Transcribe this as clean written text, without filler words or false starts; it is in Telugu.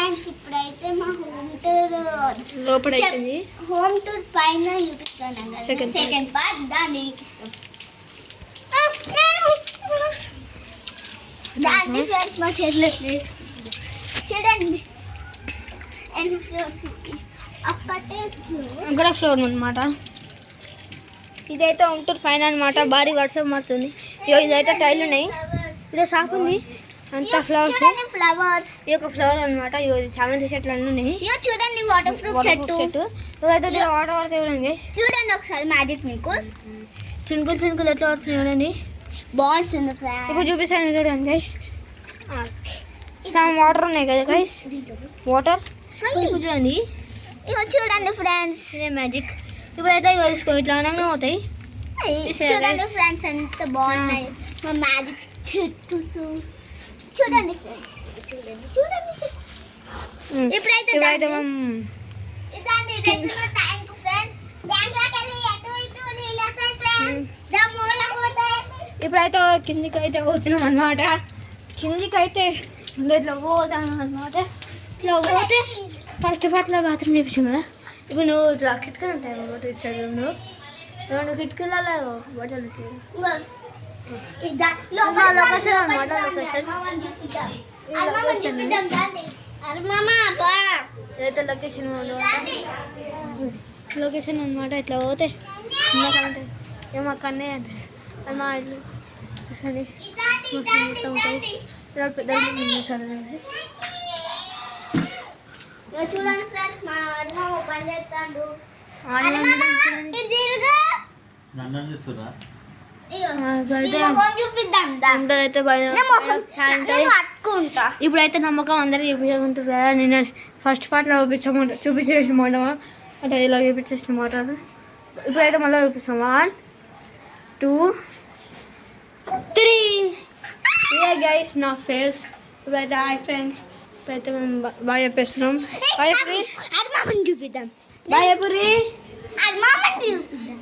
ఫ్రెండ్స్ ఇప్పుడైతే మా హోమ్ టూర్ లోపల అయిపోయింది. హోమ్ టూర్ పైన చూపిస్తాను Second సెకండ్ పార్ట్ దాన్ని చూపిస్తాం. దాన్ని ఫ్రెండ్స్ మా చేతిలో ప్లేస్ చూడండి ఎన్ని ఫ్లోర్స్ అప్పటే ఫ్లోర్ అక్కడ ఫ్లోర్ అనమాట. ఇదైతే హోమ్ టూర్ పైన అనమాట. భారీ వర్షం పడుతుంది. ఇదైతే టైల్ ఉన్నాయి. ఇదో షాప్ ఉంది. అంతా ఫ్లవర్స్. ఫ్లవర్స్ ఈ యొక్క ఫ్లవర్ అనమాట. చామంతి చెట్లు అన్నీ ఉన్నాయి. చూడండి వాటర్ ప్రూఫ్ చెట్టు. ఇదైతే వాటర్ పడితే చూడండి. చూడండి ఒకసారి మ్యాజిక్ మీకు చినుకులు చినుకులు ఎట్లా పడుతుంది చూడండి. బాగుంటుంది ఫ్రెండ్స్. ఇప్పుడు చూపిస్తాను చూడండి గైస్. సమ్ వాటర్ ఉన్నాయి కదా గైస్. వాటర్ చూడండి. ఇగో చూడండి ఫ్రెండ్స్ ఇదే మ్యాజిక్. ఇప్పుడైతే ఇగో తీసుకో ఇట్లా అనగా అవుతాయి. చూడండి ఫ్రెండ్స్ ఎంత బాగున్నాయి మా మ్యాజిక్ చెట్టు. చూడండి ఫ్రెండ్స్ చూడండి చూడండి. ఇప్పుడైతే మనం ఇదండి రెగ్యులర్ ట్యాంక్ ఫ్రెండ్స్. ట్యాంక్లోకి వెళ్ళి అటు ఇటు నీళ్ళు వస్తాయి ఫ్రెండ్స్. దమ్మోళ్ళ పోతాయి. ఇప్పుడైతే కిందికి అయితే పోతున్నాం అనమాట. కిందికి అయితే ఇట్లా పోతాం అనమాట. ఇట్లా పోతే ఫస్ట్ పార్ట్లో బాత్రూమ్ చేపించాం కదా. ఇప్పుడు నువ్వు ఇట్లా కిటికీ ఉంటాయి ఒకటి ఇచ్చాడు. నువ్వు కిటికీలలో బట్టలు లొకేషన్ అనమాట. ఇదైతే లొకేషన్ లొకేషన్ అనమాట. ఇట్లా పోతే ఏమో అక్కడనే అది మా ఇల్లు చూసండి. మొత్తం ఉంటాయి. పెద్ద చూడండి ఫ్రెండ్స్ మా అన్న పని చేస్తాడు. అందరైతే ఇప్పుడైతే నమ్మకం అందరూ చూపించమంటారు కదా. నేను ఫస్ట్ పార్ట్లో చూపించేసిన మాట అంటే ఇలా చూపించేసిన మాట. ఇప్పుడైతే మళ్ళీ చూపిస్తాం. 1 2 3 ఇదే గైస్ నా ఫేస్. ఇప్పుడైతే హాయ్ ఫ్రెండ్స్. ఇప్పుడైతే మేము బాగా చెప్పేస్తున్నాం. బాయ్ పురి అది మామని చూపిద్దాం. బాయ్ పురి అది మామని చూపిద్దాం.